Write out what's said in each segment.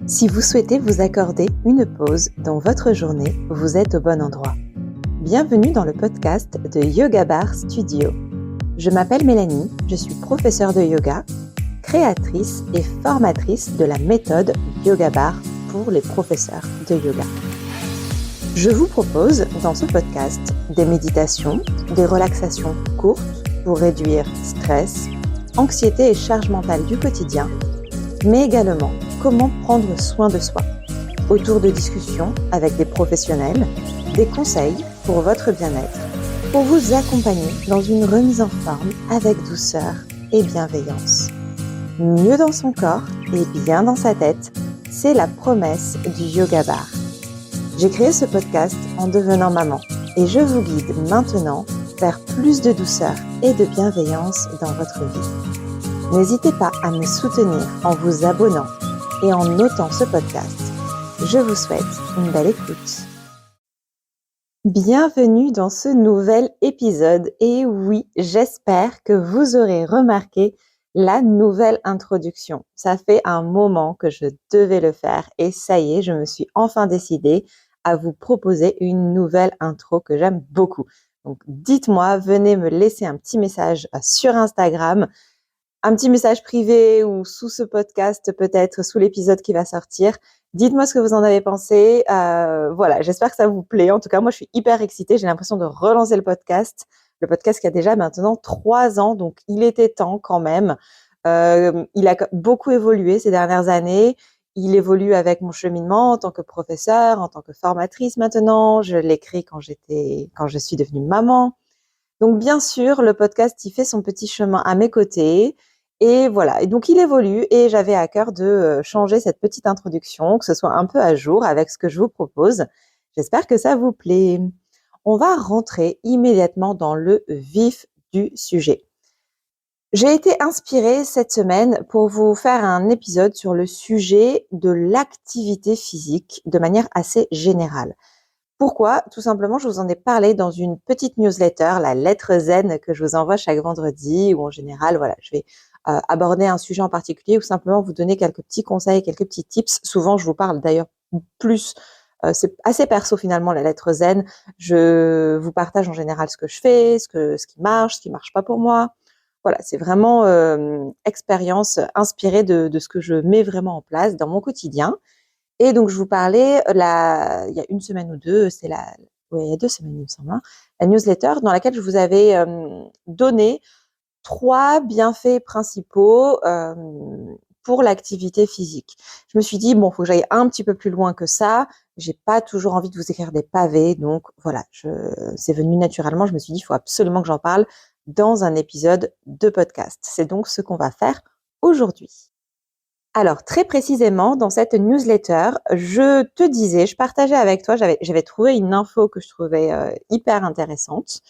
Si vous souhaitez vous accorder une pause dans votre journée, vous êtes au bon endroit. Bienvenue dans le podcast de Yoga Bar Studio. Je m'appelle Mélanie, je suis professeure de yoga, créatrice et formatrice de la méthode Yoga Bar pour les professeurs de yoga. Je vous propose dans ce podcast des méditations, des relaxations courtes pour réduire stress, anxiété et charge mentale du quotidien, mais également comment prendre soin de soi, autour de discussions avec des professionnels, des conseils pour votre bien-être, pour vous accompagner dans une remise en forme avec douceur et bienveillance. Mieux dans son corps et bien dans sa tête, c'est la promesse du Yoga Bar. J'ai créé ce podcast en devenant maman et je vous guide maintenant vers plus de douceur et de bienveillance dans votre vie. N'hésitez pas à me soutenir en vous abonnant et en notant ce podcast. Je vous souhaite une belle écoute. Bienvenue dans ce nouvel épisode et oui, j'espère que vous aurez remarqué la nouvelle introduction. Ça fait un moment que je devais le faire et ça y est, je me suis enfin décidée à vous proposer une nouvelle intro que j'aime beaucoup. Donc dites-moi, venez me laisser un petit message sur Instagram, un petit message privé ou sous ce podcast, peut-être sous l'épisode qui va sortir. Dites-moi ce que vous en avez pensé. Voilà, j'espère que ça vous plaît. En tout cas, moi, je suis hyper excitée. J'ai l'impression de relancer le podcast qui a déjà maintenant 3 ans, donc il était temps quand même. Il a beaucoup évolué ces dernières années. Il évolue avec mon cheminement en tant que professeure, en tant que formatrice maintenant. Je l'ai créé quand je suis devenue maman. Donc, bien sûr, le podcast, il fait son petit chemin à mes côtés. Et voilà. Et donc, il évolue et j'avais à cœur de changer cette petite introduction, que ce soit un peu à jour avec ce que je vous propose. J'espère que ça vous plaît. On va rentrer immédiatement dans le vif du sujet. J'ai été inspirée cette semaine pour vous faire un épisode sur le sujet de l'activité physique de manière assez générale. Pourquoi ? Tout simplement, je vous en ai parlé dans une petite newsletter, la lettre Zen, que je vous envoie chaque vendredi, où en général, voilà, je vais aborder un sujet en particulier ou simplement vous donner quelques petits conseils, quelques petits tips. Souvent, je vous parle d'ailleurs plus, c'est assez perso finalement, la lettre Zen. Je vous partage en général ce que je fais, ce qui marche pas pour moi. Voilà, c'est vraiment expérience inspirée de ce que je mets vraiment en place dans mon quotidien. Et donc, je vous parlais, il y a une semaine ou deux, il y a 2 semaines, il me semble, la newsletter dans laquelle je vous avais donné 3 bienfaits principaux pour l'activité physique. Je me suis dit, bon, faut que j'aille un petit peu plus loin que ça. J'ai pas toujours envie de vous écrire des pavés. Donc, voilà, c'est venu naturellement. Je me suis dit, il faut absolument que j'en parle dans un épisode de podcast. C'est donc ce qu'on va faire aujourd'hui. Alors, très précisément, dans cette newsletter, je partageais avec toi, j'avais trouvé une info que je trouvais hyper intéressante.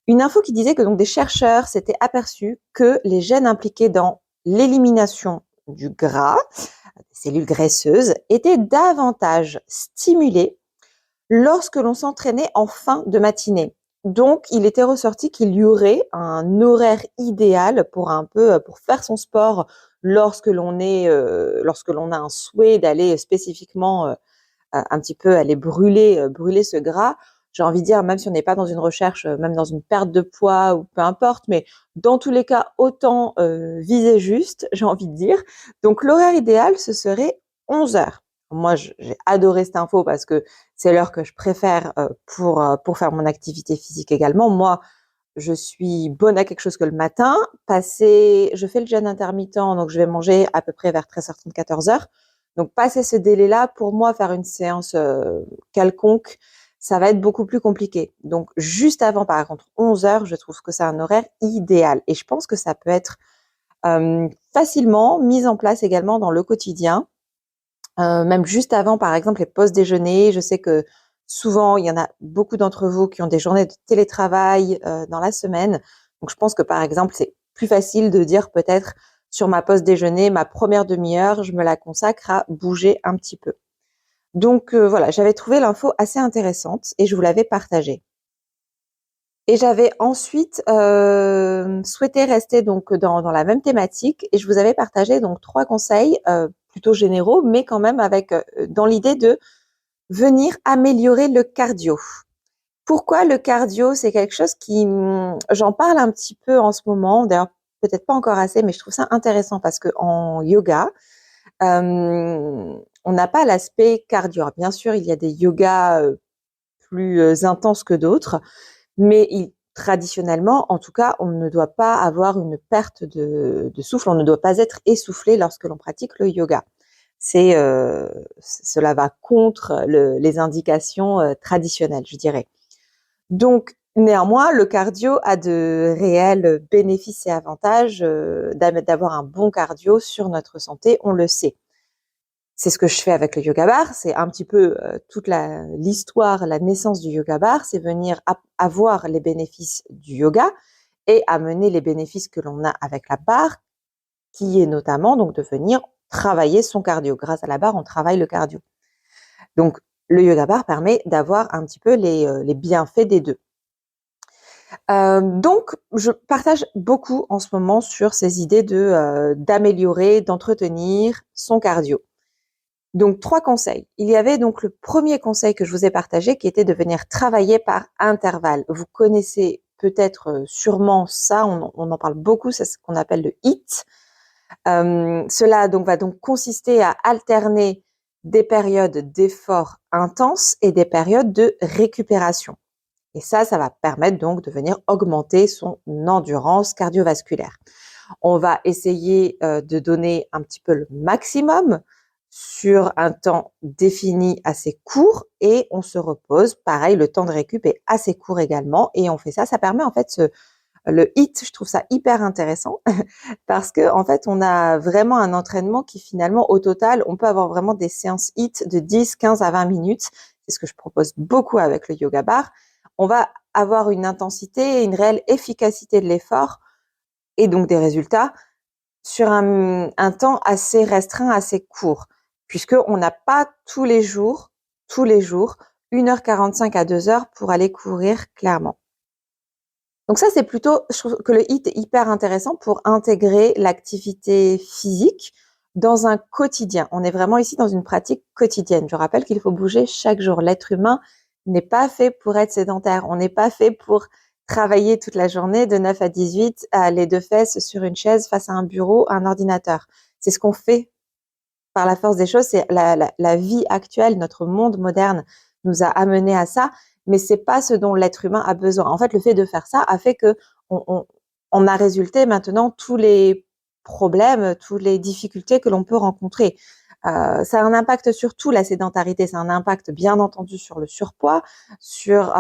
Une info qui disait que donc des chercheurs s'étaient aperçus que les gènes impliqués dans l'élimination du gras, des cellules graisseuses, étaient davantage stimulés lorsque l'on s'entraînait en fin de matinée. Donc, il était ressorti qu'il y aurait un horaire idéal pour faire son sport lorsque l'on a un souhait d'aller spécifiquement un petit peu aller brûler ce gras. J'ai envie de dire, même si on n'est pas dans une recherche, même dans une perte de poids ou peu importe, mais dans tous les cas, autant viser juste, j'ai envie de dire. Donc, l'horaire idéal, ce serait 11 heures. Moi, j'ai adoré cette info parce que c'est l'heure que je préfère pour faire mon activité physique également. Moi, je suis bonne à quelque chose que le matin. Je fais le jeûne intermittent, donc je vais manger à peu près vers 13h30, 14h. Donc, passer ce délai-là, pour moi, faire une séance quelconque, ça va être beaucoup plus compliqué. Donc, juste avant, par contre, 11h, je trouve que c'est un horaire idéal. Et je pense que ça peut être facilement mis en place également dans le quotidien. Même juste avant, par exemple, les pauses déjeuner. Je sais que souvent, il y en a beaucoup d'entre vous qui ont des journées de télétravail dans la semaine. Donc, je pense que, par exemple, c'est plus facile de dire peut-être sur ma pause déjeuner, ma première demi-heure, je me la consacre à bouger un petit peu. Donc, voilà, j'avais trouvé l'info assez intéressante et je vous l'avais partagée. Et j'avais ensuite souhaité rester donc dans la même thématique et je vous avais partagé donc 3 conseils plutôt généraux, mais quand même avec dans l'idée de venir améliorer le cardio. Pourquoi le cardio? C'est quelque chose qui, j'en parle un petit peu en ce moment, d'ailleurs peut-être pas encore assez, mais je trouve ça intéressant parce que en yoga, on n'a pas l'aspect cardio. Alors, bien sûr, il y a des yogas plus intenses que d'autres, mais traditionnellement, en tout cas, on ne doit pas avoir une perte de souffle, on ne doit pas être essoufflé lorsque l'on pratique le yoga. Cela va contre les indications traditionnelles, je dirais. Donc, néanmoins, le cardio a de réels bénéfices et avantages d'avoir un bon cardio sur notre santé, on le sait. C'est ce que je fais avec le yoga bar, c'est un petit peu toute l'histoire, la naissance du yoga bar, c'est venir avoir les bénéfices du yoga et amener les bénéfices que l'on a avec la barre, qui est notamment donc de venir travailler son cardio. Grâce à la barre, on travaille le cardio. Donc, le yoga bar permet d'avoir un petit peu les bienfaits des deux. Donc, je partage beaucoup en ce moment sur ces idées d'améliorer, d'entretenir son cardio. Donc, 3 conseils. Il y avait donc le premier conseil que je vous ai partagé qui était de venir travailler par intervalle. Vous connaissez peut-être sûrement ça, on en parle beaucoup, c'est ce qu'on appelle le HIIT. Cela donc va donc consister à alterner des périodes d'effort intense et des périodes de récupération. Et ça va permettre donc de venir augmenter son endurance cardiovasculaire. On va essayer de donner un petit peu le maximum sur un temps défini assez court et on se repose. Pareil, le temps de récup est assez court également et on fait ça. Ça permet en fait le HIIT, je trouve ça hyper intéressant parce que en fait, on a vraiment un entraînement qui finalement, au total, on peut avoir vraiment des séances HIIT de 10, 15 à 20 minutes. C'est ce que je propose beaucoup avec le yoga bar. On va avoir une intensité et une réelle efficacité de l'effort et donc des résultats sur un temps assez restreint, assez court, puisqu'on n'a pas tous les jours, 1h45 à 2 heures pour aller courir clairement. Donc ça, c'est plutôt, je trouve que le HIIT est hyper intéressant pour intégrer l'activité physique dans un quotidien. On est vraiment ici dans une pratique quotidienne. Je rappelle qu'il faut bouger chaque jour. L'être humain n'est pas fait pour être sédentaire. On n'est pas fait pour travailler toute la journée de 9 à 18, les deux fesses sur une chaise face à un bureau, un ordinateur. C'est ce qu'on fait par la force des choses. C'est la vie actuelle, notre monde moderne nous a amené à ça, mais c'est pas ce dont l'être humain a besoin. En fait, le fait de faire ça a fait que on a résulté maintenant tous les problèmes, toutes les difficultés que l'on peut rencontrer. Ça a un impact sur tout, la sédentarité. Ça a un impact, bien entendu, sur le surpoids, sur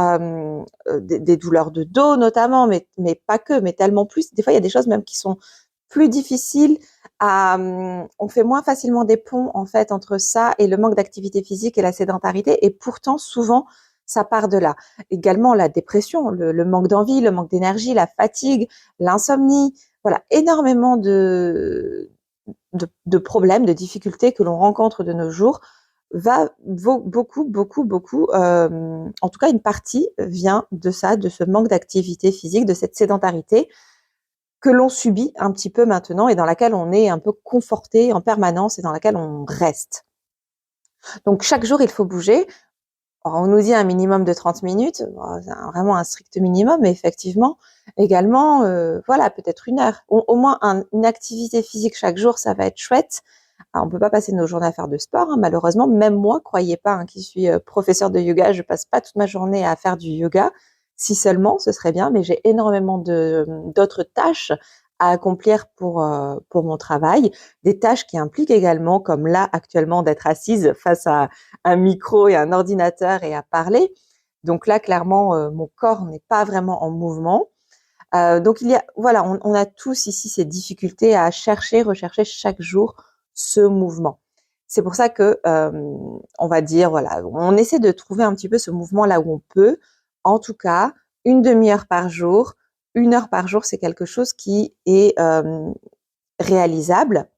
des douleurs de dos notamment, mais pas que, mais tellement plus. Des fois, il y a des choses même qui sont plus difficiles on fait moins facilement des ponts en fait entre ça et le manque d'activité physique et la sédentarité, et pourtant souvent ça part de là. Également la dépression, le manque d'envie, le manque d'énergie, la fatigue, l'insomnie, voilà, énormément de problèmes, de difficultés que l'on rencontre de nos jours beaucoup, en tout cas une partie vient de ça, de ce manque d'activité physique, de cette sédentarité que l'on subit un petit peu maintenant et dans laquelle on est un peu conforté en permanence et dans laquelle on reste. Donc chaque jour, il faut bouger. Alors, on nous dit un minimum de 30 minutes, c'est vraiment un strict minimum, mais effectivement, également, voilà, peut-être 1 heure. Au moins une activité physique chaque jour, ça va être chouette. Alors, on peut pas passer nos journées à faire de sport, hein, malheureusement. Même moi, croyez pas, hein, qui suis professeur de yoga, je passe pas toute ma journée à faire du yoga. Si seulement, ce serait bien, mais j'ai énormément d'autres tâches à accomplir pour mon travail, des tâches qui impliquent également, comme là actuellement, d'être assise face à un micro et un ordinateur et à parler. Donc là, clairement, mon corps n'est pas vraiment en mouvement. Donc il y a, voilà, on a tous ici ces difficultés à rechercher chaque jour ce mouvement. C'est pour ça que on va dire, voilà, on essaie de trouver un petit peu ce mouvement là où on peut. En tout cas, 1/2 heure par jour, 1 heure par jour, c'est quelque chose qui est réalisable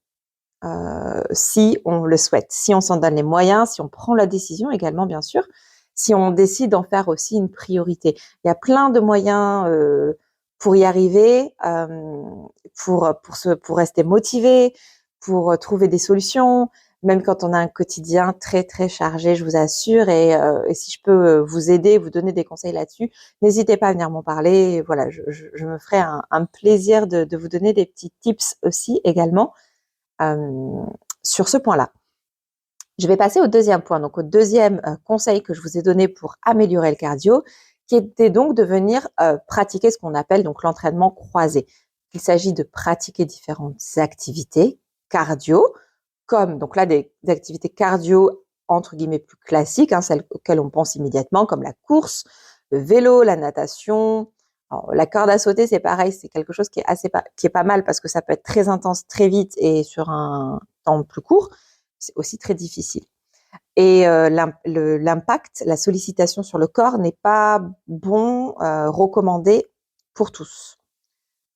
si on le souhaite, si on s'en donne les moyens, si on prend la décision également, bien sûr, si on décide d'en faire aussi une priorité. Il y a plein de moyens pour y arriver, pour rester motivé, pour trouver des solutions, même quand on a un quotidien très, très chargé, je vous assure. Et si je peux vous aider, vous donner des conseils là-dessus, n'hésitez pas à venir m'en parler. Voilà, je me ferai un plaisir de vous donner des petits tips aussi également sur ce point-là. Je vais passer au deuxième point, donc au deuxième conseil que je vous ai donné pour améliorer le cardio, qui était donc de venir pratiquer ce qu'on appelle donc l'entraînement croisé. Il s'agit de pratiquer différentes activités cardio, comme donc là des activités cardio entre guillemets plus classiques, celles auxquelles on pense immédiatement, comme la course, le vélo, la natation. Alors, la corde à sauter, c'est pareil, c'est quelque chose qui est pas mal parce que ça peut être très intense très vite et sur un temps plus court. C'est aussi très difficile. Et l'impact, la sollicitation sur le corps n'est pas recommandé pour tous,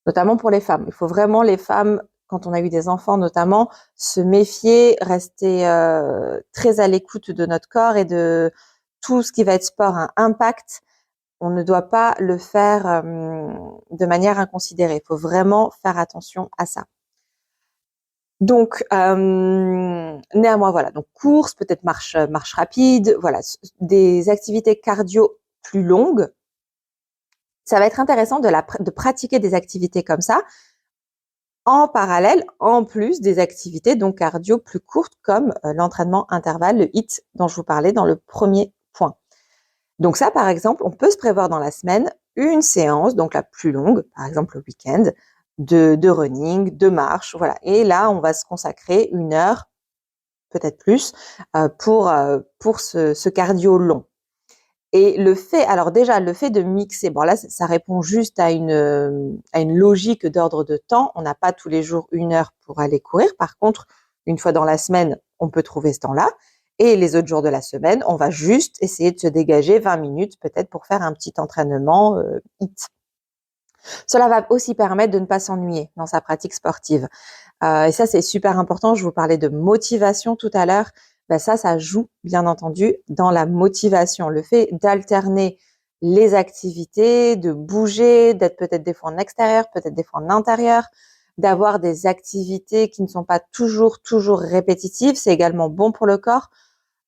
notamment pour les femmes. Il faut vraiment, les femmes, quand on a eu des enfants notamment, se méfier, rester très à l'écoute de notre corps et de tout ce qui va être sport à impact. On ne doit pas le faire de manière inconsidérée. Il faut vraiment faire attention à ça. Donc, néanmoins, voilà. Donc, course, peut-être marche rapide, voilà. Des activités cardio plus longues. Ça va être intéressant de pratiquer des activités comme ça, en parallèle, en plus des activités donc cardio plus courtes, comme l'entraînement intervalle, le HIIT dont je vous parlais dans le premier point. Donc ça, par exemple, on peut se prévoir dans la semaine une séance, donc la plus longue, par exemple le week-end, de running, de marche, voilà. Et là, on va se consacrer 1 heure, peut-être plus, pour ce cardio long. Et le fait de mixer, bon là, ça répond juste à une logique d'ordre de temps. On n'a pas tous les jours 1 heure pour aller courir. Par contre, une fois dans la semaine, on peut trouver ce temps-là. Et les autres jours de la semaine, on va juste essayer de se dégager 20 minutes peut-être pour faire un petit entraînement HIIT. Cela va aussi permettre de ne pas s'ennuyer dans sa pratique sportive. Et ça, c'est super important. Je vous parlais de motivation tout à l'heure. Ça joue bien entendu dans la motivation. Le fait d'alterner les activités, de bouger, d'être peut-être des fois en extérieur, peut-être des fois en intérieur, d'avoir des activités qui ne sont pas toujours répétitives, c'est également bon pour le corps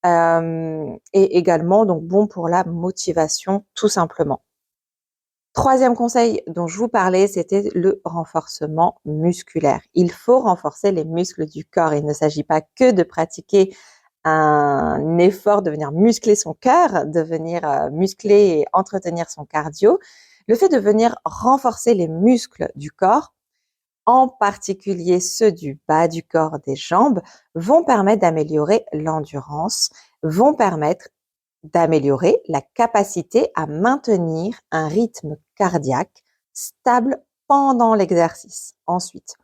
et également donc bon pour la motivation tout simplement. Troisième conseil dont je vous parlais, c'était le renforcement musculaire. Il faut renforcer les muscles du corps. Il ne s'agit pas que de pratiquer un effort, de venir muscler son cœur, de venir muscler et entretenir son cardio. Le fait de venir renforcer les muscles du corps, en particulier ceux du bas du corps, des jambes, vont permettre d'améliorer l'endurance, vont permettre d'améliorer la capacité à maintenir un rythme cardiaque stable pendant l'exercice ensuite.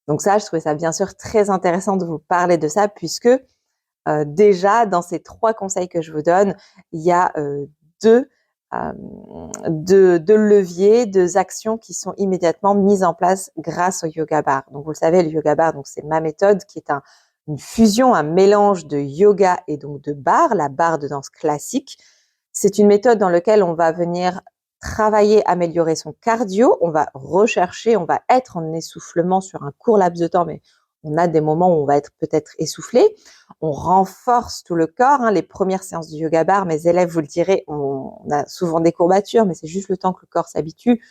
Donc ça, je trouvais ça bien sûr très intéressant de vous parler de ça puisque déjà dans ces 3 conseils que je vous donne, il y a deux leviers, 2 actions qui sont immédiatement mises en place grâce au yoga bar. Donc vous le savez, le yoga bar, donc c'est ma méthode qui est une fusion, un mélange de yoga et donc de barre, la barre de danse classique. C'est une méthode dans laquelle on va venir travailler, améliorer son cardio, on va être en essoufflement sur un court laps de temps, mais on a des moments où on va être peut-être essoufflé. On renforce tout le corps. Les premières séances du yoga bar, mes élèves vous le direz, on a souvent des courbatures, mais c'est juste le temps que le corps s'habitue,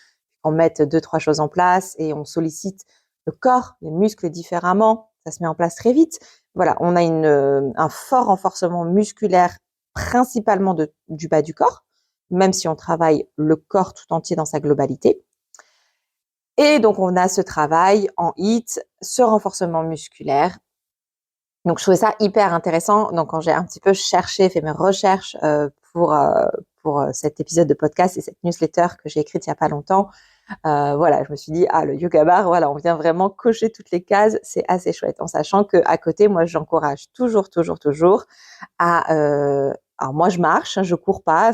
qu'on mette 2-3 choses en place et on sollicite le corps, les muscles différemment. Ça se met en place très vite. Voilà, on a un fort renforcement musculaire, principalement du bas du corps, même si on travaille le corps tout entier dans sa globalité. Et donc, on a ce travail en HIIT, ce renforcement musculaire. Donc, je trouvais ça hyper intéressant. Donc, quand j'ai un petit peu fait mes recherches pour cet épisode de podcast et cette newsletter que j'ai écrite il y a pas longtemps, je me suis dit, le yoga bar, voilà, on vient vraiment cocher toutes les cases, c'est assez chouette. En sachant que à côté, moi, j'encourage toujours alors moi, je marche, je cours pas,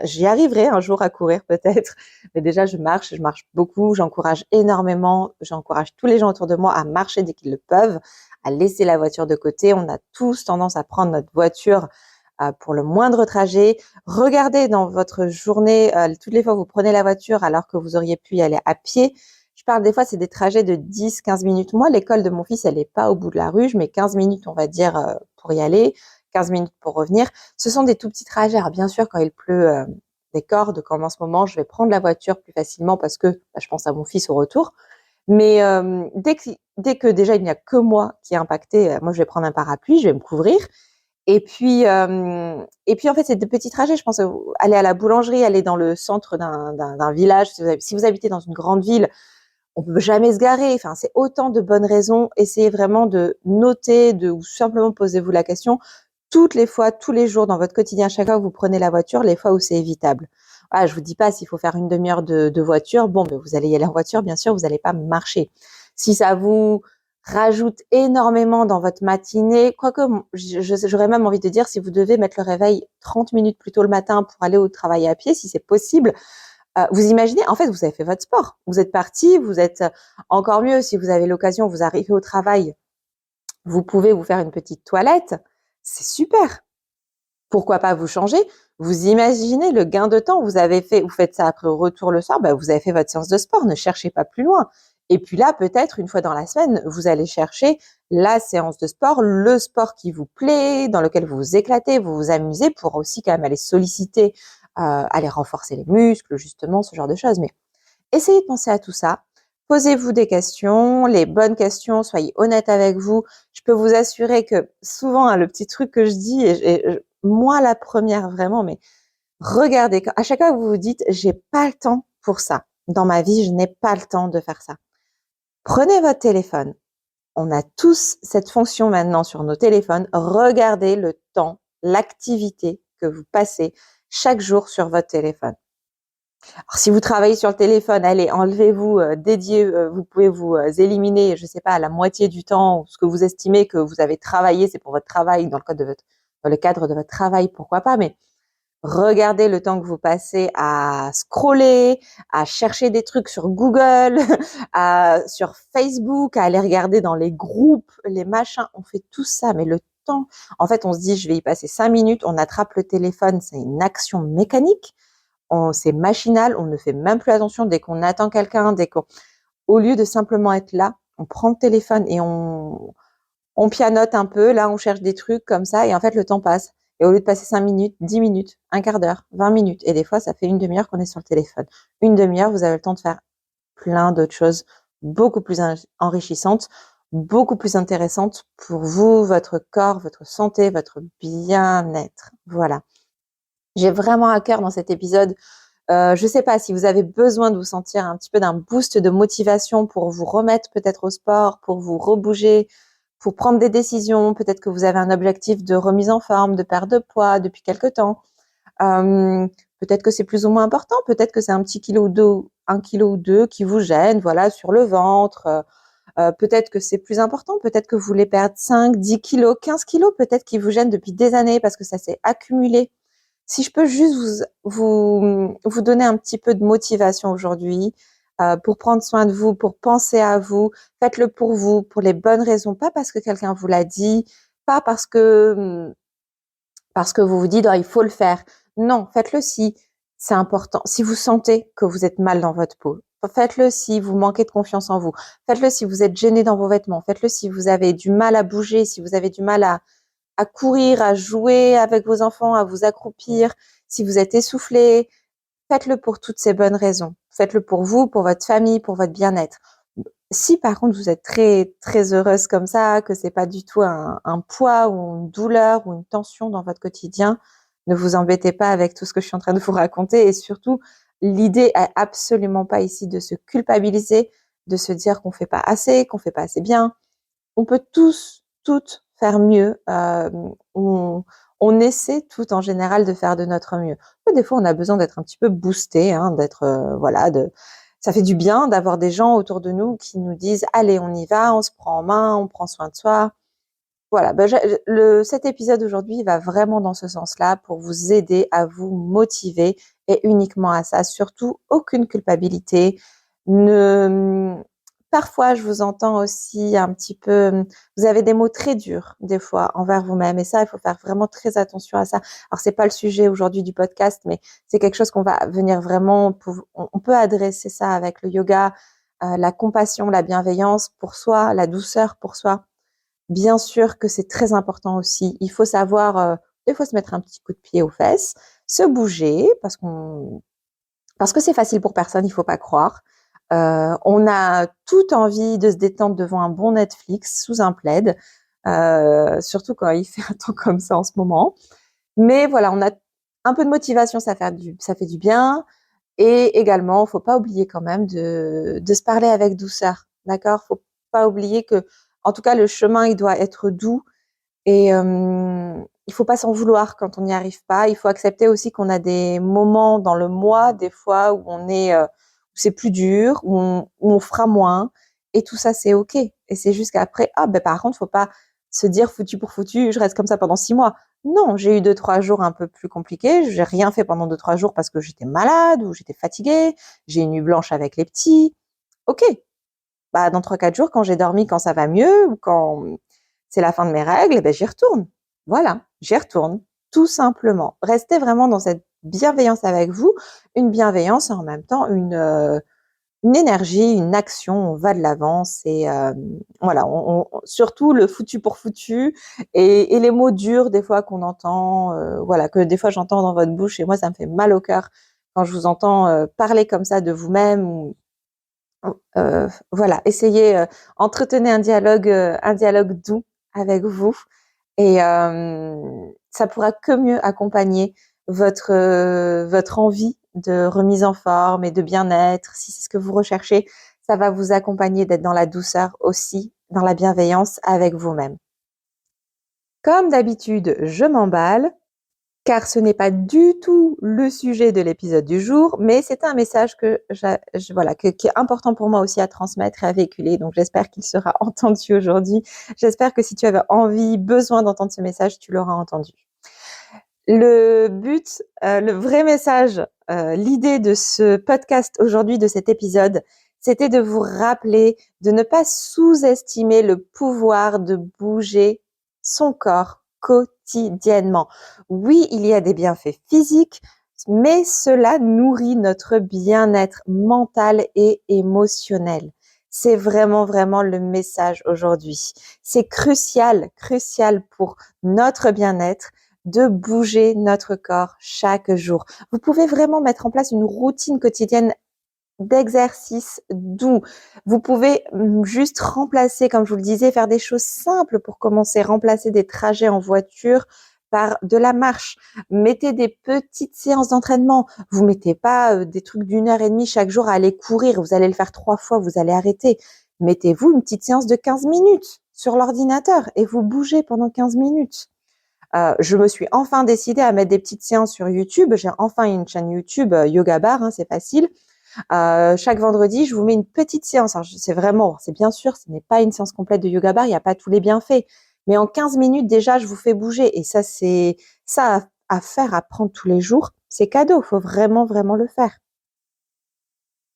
j'y arriverai un jour à courir peut-être, mais déjà, je marche beaucoup, j'encourage énormément, j'encourage tous les gens autour de moi à marcher dès qu'ils le peuvent, à laisser la voiture de côté. On a tous tendance à prendre notre voiture pour le moindre trajet. Regardez dans votre journée, toutes les fois que vous prenez la voiture alors que vous auriez pu y aller à pied. Je parle des fois, c'est des trajets de 10-15 minutes. Moi, l'école de mon fils, elle n'est pas au bout de la rue. Je mets 15 minutes, on va dire, pour y aller, 15 minutes pour revenir. Ce sont des tout petits trajets. Alors, bien sûr, quand il pleut des cordes, comme en ce moment, je vais prendre la voiture plus facilement parce que je pense à mon fils au retour. Mais dès que déjà, il n'y a que moi qui est impacté, moi, je vais prendre un parapluie, je vais me couvrir. Et puis, en fait, c'est des petits trajets. Je pense aller à la boulangerie, aller dans le centre d'un village. Si vous habitez dans une grande ville, on peut jamais se garer. Enfin, c'est autant de bonnes raisons. Essayez vraiment de noter, ou simplement posez-vous la question toutes les fois, tous les jours dans votre quotidien, chaque fois que vous prenez la voiture, les fois où c'est évitable. Ah, je vous dis pas s'il faut faire une demi-heure de voiture. Bon, vous allez y aller en voiture, bien sûr, vous n'allez pas marcher. Si ça vous rajoute énormément dans votre matinée, quoique j'aurais même envie de dire si vous devez mettre le réveil 30 minutes plus tôt le matin pour aller au travail à pied, si c'est possible, vous imaginez, en fait, vous avez fait votre sport. Vous êtes parti, vous êtes encore mieux si vous avez l'occasion, vous arrivez au travail, vous pouvez vous faire une petite toilette. C'est super. Pourquoi pas vous changer? Vous imaginez le gain de temps. Vous faites ça après au retour le soir, vous avez fait votre séance de sport. Ne cherchez pas plus loin. Et puis là, peut-être une fois dans la semaine, vous allez chercher la séance de sport, le sport qui vous plaît, dans lequel vous vous éclatez, vous vous amusez, pour aussi quand même aller solliciter, aller renforcer les muscles, justement, ce genre de choses. Mais essayez de penser à tout ça. Posez-vous des questions, les bonnes questions, soyez honnête avec vous. Je peux vous assurer que souvent, le petit truc que je dis, et moi la première vraiment, mais regardez, à chaque fois que vous vous dites, j'ai pas le temps pour ça. Dans ma vie, je n'ai pas le temps de faire ça. Prenez votre téléphone. On a tous cette fonction maintenant sur nos téléphones. Regardez le temps, l'activité que vous passez chaque jour sur votre téléphone. Alors, si vous travaillez sur le téléphone, allez, enlevez-vous, vous pouvez vous éliminer, je sais pas, la moitié du temps, ou ce que vous estimez que vous avez travaillé, c'est pour votre travail, dans le cadre de votre travail, pourquoi pas, mais regardez le temps que vous passez à scroller, à chercher des trucs sur Google, sur Facebook, à aller regarder dans les groupes, les machins. On fait tout ça, mais le temps, en fait, on se dit, je vais y passer 5 minutes, on attrape le téléphone, c'est une action mécanique. C'est machinal, on ne fait même plus attention dès qu'on attend quelqu'un, au lieu de simplement être là, on prend le téléphone et on pianote un peu, là on cherche des trucs comme ça et en fait le temps passe. Et au lieu de passer 5 minutes, 10 minutes, un quart d'heure, 20 minutes, et des fois ça fait une demi-heure qu'on est sur le téléphone. Une demi-heure, vous avez le temps de faire plein d'autres choses beaucoup plus enrichissantes, beaucoup plus intéressantes pour vous, votre corps, votre santé, votre bien-être. Voilà. J'ai vraiment à cœur dans cet épisode. Je sais pas si vous avez besoin de vous sentir un petit peu d'un boost de motivation pour vous remettre peut-être au sport, pour vous rebouger, pour prendre des décisions. Peut-être que vous avez un objectif de remise en forme, de perte de poids depuis quelque temps. Peut-être que c'est plus ou moins important. Peut-être que c'est un petit kilo ou deux, 1 kilo ou 2 qui vous gêne, voilà, sur le ventre. Peut-être que c'est plus important. Peut-être que vous voulez perdre 5, 10 kilos, 15 kilos, peut-être qui vous gênent depuis des années parce que ça s'est accumulé. Si je peux juste vous donner un petit peu de motivation aujourd'hui, pour prendre soin de vous, pour penser à vous, faites-le pour vous, pour les bonnes raisons, pas parce que quelqu'un vous l'a dit, pas parce que vous vous dites: «Oh, il faut le faire». Non, faites-le si c'est important, si vous sentez que vous êtes mal dans votre peau. Faites-le si vous manquez de confiance en vous. Faites-le si vous êtes gêné dans vos vêtements. Faites-le si vous avez du mal à bouger, si vous avez du mal à courir, à jouer avec vos enfants, à vous accroupir, si vous êtes essoufflé, faites-le pour toutes ces bonnes raisons. Faites-le pour vous, pour votre famille, pour votre bien-être. Si par contre vous êtes très très heureuse comme ça, que c'est pas du tout un poids ou une douleur ou une tension dans votre quotidien, ne vous embêtez pas avec tout ce que je suis en train de vous raconter et surtout l'idée est absolument pas ici de se culpabiliser, de se dire qu'on fait pas assez, qu'on fait pas assez bien. On peut tous, toutes faire mieux. On essaie tout en général de faire de notre mieux. Des fois, on a besoin d'être un petit peu boosté, hein, ça fait du bien d'avoir des gens autour de nous qui nous disent allez, on y va, on se prend en main, on prend soin de soi. Voilà, cet épisode aujourd'hui va vraiment dans ce sens-là pour vous aider à vous motiver et uniquement à ça. Surtout, aucune culpabilité. Ne, Parfois, je vous entends aussi un petit peu, vous avez des mots très durs des fois envers vous-même et ça, il faut faire vraiment très attention à ça. Alors, c'est pas le sujet aujourd'hui du podcast, mais c'est quelque chose qu'on va venir vraiment, on peut adresser ça avec le yoga, la compassion, la bienveillance pour soi, la douceur pour soi. Bien sûr que c'est très important aussi. Il faut savoir, des fois se mettre un petit coup de pied aux fesses, se bouger parce que c'est facile pour personne, il faut pas croire. On a toute envie de se détendre devant un bon Netflix sous un plaid, surtout quand il fait un temps comme ça en ce moment. Mais voilà, on a un peu de motivation, ça fait du bien. Et également, faut pas oublier quand même de se parler avec douceur, d'accord? Faut pas oublier que, en tout cas, le chemin, il doit être doux et il faut pas s'en vouloir quand on n'y arrive pas. Il faut accepter aussi qu'on a des moments dans le mois, des fois, où où c'est plus dur, où on fera moins et tout ça, c'est OK. Et c'est juste qu'après, ah ben par contre, faut pas se dire foutu pour foutu, je reste comme ça pendant 6 mois. Non, j'ai eu 2-3 jours un peu plus compliqués. J'ai rien fait pendant 2-3 jours parce que j'étais malade ou j'étais fatiguée. J'ai une nuit blanche avec les petits. OK. Bah, dans 3-4 jours, quand j'ai dormi, quand ça va mieux ou quand c'est la fin de mes règles, eh ben, j'y retourne. Voilà, j'y retourne, tout simplement. Restez vraiment dans cette bienveillance avec vous, une bienveillance et en même temps une énergie, une action, on va de l'avant. C'est voilà, surtout le foutu pour foutu et les mots durs des fois qu'on entend, voilà, que des fois j'entends dans votre bouche et moi ça me fait mal au cœur quand je vous entends parler comme ça de vous-même. Voilà, essayez, entretenez un dialogue doux avec vous et ça pourra que mieux accompagner votre envie de remise en forme et de bien-être. Si c'est ce que vous recherchez, ça va vous accompagner d'être dans la douceur aussi, dans la bienveillance avec vous-même. Comme d'habitude, je m'emballe car ce n'est pas du tout le sujet de l'épisode du jour, mais c'est un message voilà, qui est important pour moi aussi à transmettre et à véhiculer. Donc, j'espère qu'il sera entendu aujourd'hui. J'espère que si tu avais envie, besoin d'entendre ce message, tu l'auras entendu. Le but, le vrai message, l'idée de ce podcast aujourd'hui, de cet épisode, c'était de vous rappeler de ne pas sous-estimer le pouvoir de bouger son corps quotidiennement. Oui, il y a des bienfaits physiques, mais cela nourrit notre bien-être mental et émotionnel. C'est vraiment, vraiment le message aujourd'hui. C'est crucial, crucial pour notre bien-être de bouger notre corps chaque jour. Vous pouvez vraiment mettre en place une routine quotidienne d'exercice doux. Vous pouvez juste remplacer, comme je vous le disais, faire des choses simples pour commencer, remplacer des trajets en voiture par de la marche. Mettez des petites séances d'entraînement. Vous mettez pas des trucs d'1 heure et demie chaque jour à aller courir. Vous allez le faire 3 fois, vous allez arrêter. Mettez-vous une petite séance de 15 minutes sur l'ordinateur et vous bougez pendant 15 minutes. Je me suis enfin décidée à mettre des petites séances sur YouTube. J'ai enfin une chaîne YouTube Yoga Bar, hein, c'est facile. Chaque vendredi, je vous mets une petite séance. Alors, c'est bien sûr, ce n'est pas une séance complète de Yoga Bar, il n'y a pas tous les bienfaits. Mais en 15 minutes déjà, je vous fais bouger. Et ça, c'est ça à faire, à prendre tous les jours. C'est cadeau, il faut vraiment, vraiment le faire.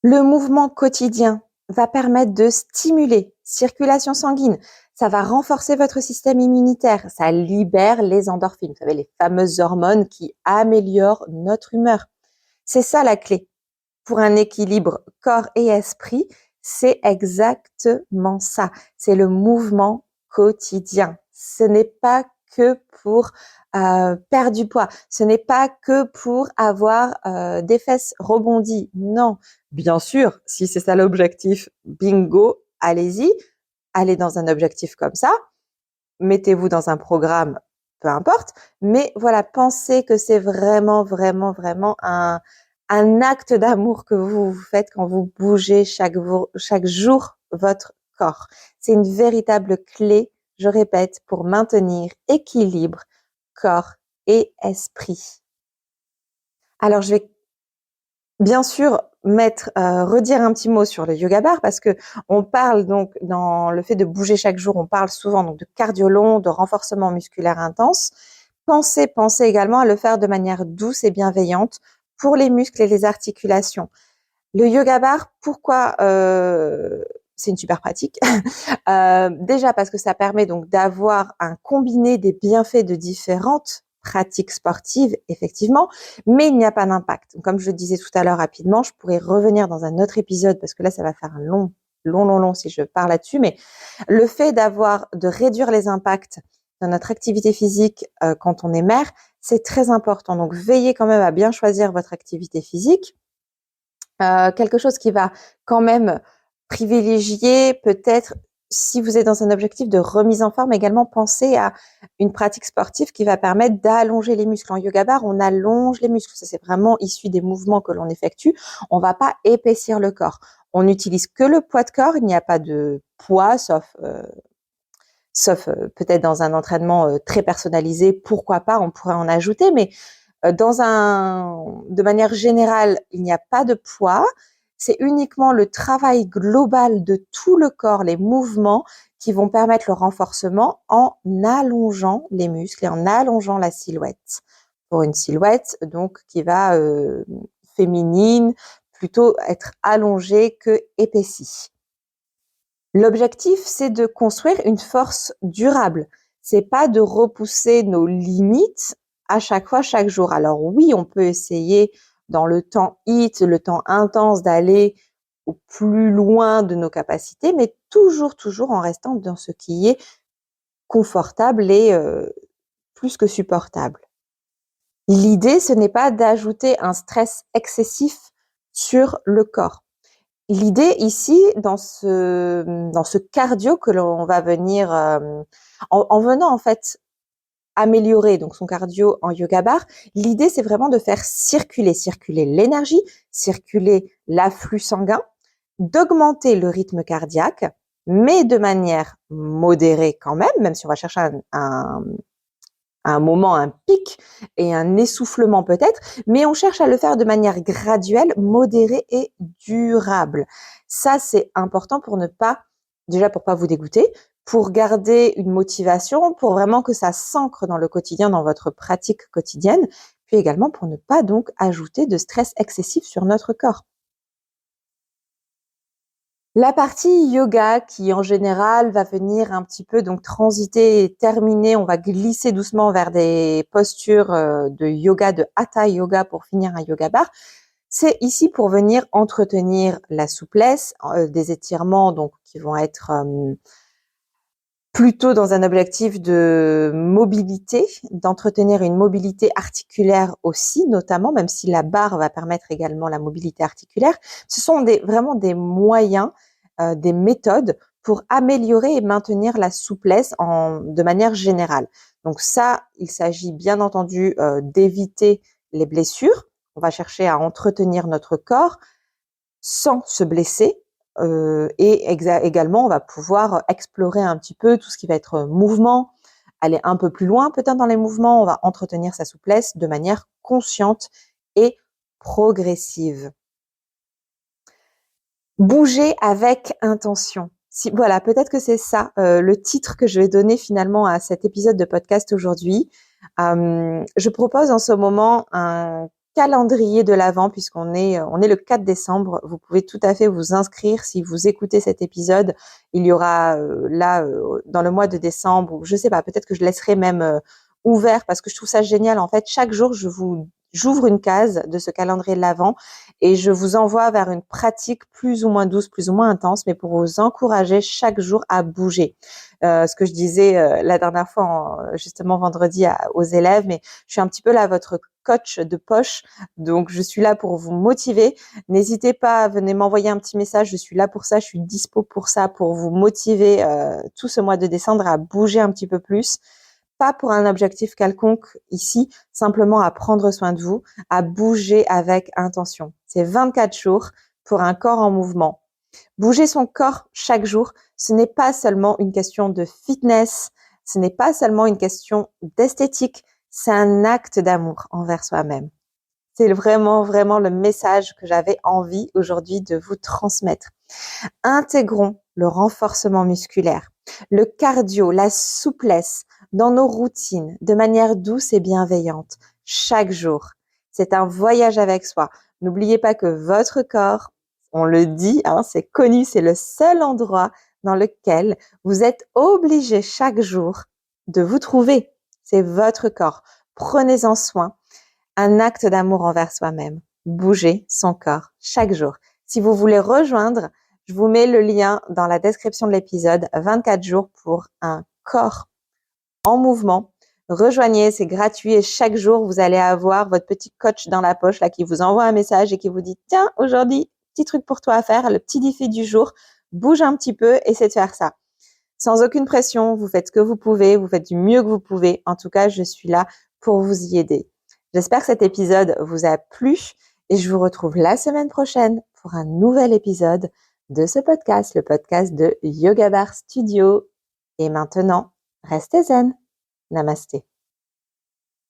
Le mouvement quotidien va permettre de stimuler circulation sanguine. Ça va renforcer votre système immunitaire. Ça libère les endorphines. Vous savez, les fameuses hormones qui améliorent notre humeur. C'est ça la clé. Pour un équilibre corps et esprit, c'est exactement ça. C'est le mouvement quotidien. Ce n'est pas que pour perdre du poids. Ce n'est pas que pour avoir des fesses rebondies. Non. Bien sûr, si c'est ça l'objectif, bingo, allez-y. Allez dans un objectif comme ça. Mettez-vous dans un programme, peu importe. Mais voilà, pensez que c'est vraiment, vraiment, vraiment un acte d'amour que vous faites quand vous bougez chaque jour votre corps. C'est une véritable clé, je répète, pour maintenir équilibre corps et esprit. Alors, je vais bien sûr redire un petit mot sur le yoga bar parce que on parle donc dans le fait de bouger chaque jour, on parle souvent donc de cardio long, de renforcement musculaire intense. Pensez également à le faire de manière douce et bienveillante pour les muscles et les articulations. Le yoga bar, pourquoi c'est une super pratique. Déjà parce que ça permet donc d'avoir un combiné des bienfaits de différentes pratique sportive, effectivement, mais il n'y a pas d'impact. Comme je le disais tout à l'heure rapidement, je pourrais revenir dans un autre épisode parce que là, ça va faire un long si je parle là-dessus, mais le fait de réduire les impacts de notre activité physique quand on est mère, c'est très important. Donc, veillez quand même à bien choisir votre activité physique. Quelque chose qui va quand même privilégier peut-être, si vous êtes dans un objectif de remise en forme, également pensez à une pratique sportive qui va permettre d'allonger les muscles. En yoga bar, on allonge les muscles. Ça, c'est vraiment issu des mouvements que l'on effectue. On va pas épaissir le corps. On n'utilise que le poids de corps. Il n'y a pas de poids, sauf peut-être dans un entraînement très personnalisé. Pourquoi pas, on pourrait en ajouter, mais de manière générale, il n'y a pas de poids. C'est uniquement le travail global de tout le corps, les mouvements qui vont permettre le renforcement en allongeant les muscles et en allongeant la silhouette. Pour une silhouette, donc, qui va féminine, plutôt être allongée que épaissie. L'objectif, c'est de construire une force durable. C'est pas de repousser nos limites à chaque fois, chaque jour. Alors oui, on peut essayer dans le temps le temps intense d'aller au plus loin de nos capacités, mais toujours en restant dans ce qui est confortable et plus que supportable. L'idée, ce n'est pas d'ajouter un stress excessif sur le corps. L'idée ici, dans ce cardio que l'on va venir, en venant en fait améliorer donc son cardio en yoga bar, l'idée c'est vraiment de faire circuler l'énergie, circuler l'afflux sanguin, d'augmenter le rythme cardiaque, mais de manière modérée quand même si on va chercher un moment, un pic et un essoufflement peut-être, mais on cherche à le faire de manière graduelle, modérée et durable. Ça, c'est important pour pas vous dégoûter, pour garder une motivation, pour vraiment que ça s'ancre dans le quotidien, dans votre pratique quotidienne, puis également pour ne pas donc ajouter de stress excessif sur notre corps. La partie yoga qui en général va venir un petit peu donc transiter et terminer, on va glisser doucement vers des postures de yoga, de hatha yoga pour finir un yoga bar. C'est ici pour venir entretenir la souplesse, des étirements donc qui vont être plutôt dans un objectif de mobilité, d'entretenir une mobilité articulaire aussi, notamment, même si la barre va permettre également la mobilité articulaire. Ce sont vraiment des moyens, des méthodes pour améliorer et maintenir la souplesse de manière générale. Donc ça, il s'agit bien entendu d'éviter les blessures. On va chercher à entretenir notre corps sans se blesser. Et également, on va pouvoir explorer un petit peu tout ce qui va être mouvement, aller un peu plus loin peut-être dans les mouvements. On va entretenir sa souplesse de manière consciente et progressive. Bouger avec intention. Voilà, peut-être que c'est ça le titre que je vais donner finalement à cet épisode de podcast aujourd'hui. Je propose en ce moment un calendrier de l'Avent puisqu'on est le 4 décembre. Vous pouvez tout à fait vous inscrire si vous écoutez cet épisode. Il y aura dans le mois de décembre, ou je sais pas, peut-être que je laisserai même ouvert parce que je trouve ça génial. En fait, chaque jour, j'ouvre une case de ce calendrier de l'Avent et je vous envoie vers une pratique plus ou moins douce, plus ou moins intense, mais pour vous encourager chaque jour à bouger. Ce que je disais la dernière fois, justement vendredi aux élèves, mais je suis un petit peu là votre coach de poche, donc je suis là pour vous motiver. N'hésitez pas, venez m'envoyer un petit message, je suis là pour ça, je suis dispo pour ça, pour vous motiver tout ce mois de décembre à bouger un petit peu plus. Pas pour un objectif quelconque ici, simplement à prendre soin de vous, à bouger avec intention. C'est 24 jours pour un corps en mouvement. Bouger son corps chaque jour, ce n'est pas seulement une question de fitness, ce n'est pas seulement une question d'esthétique, c'est un acte d'amour envers soi-même. C'est vraiment le message que j'avais envie aujourd'hui de vous transmettre. Intégrons le renforcement musculaire, le cardio, la souplesse dans nos routines de manière douce et bienveillante chaque jour. C'est un voyage avec soi. N'oubliez pas que votre corps, on le dit, c'est connu, c'est le seul endroit dans lequel vous êtes obligé chaque jour de vous trouver. C'est votre corps. Prenez-en soin. Un acte d'amour envers soi-même. Bouger son corps chaque jour. Si vous voulez rejoindre, je vous mets le lien dans la description de l'épisode. 24 jours pour un corps en mouvement. Rejoignez, c'est gratuit et chaque jour, vous allez avoir votre petit coach dans la poche là qui vous envoie un message et qui vous dit « Tiens, aujourd'hui, petit truc pour toi à faire, le petit défi du jour, bouge un petit peu, essaie de faire ça. » Sans aucune pression, vous faites ce que vous pouvez, vous faites du mieux que vous pouvez. En tout cas, je suis là pour vous y aider. J'espère que cet épisode vous a plu et je vous retrouve la semaine prochaine pour un nouvel épisode de ce podcast, le podcast de Yoga Bar Studio. Et maintenant, restez zen. Namasté.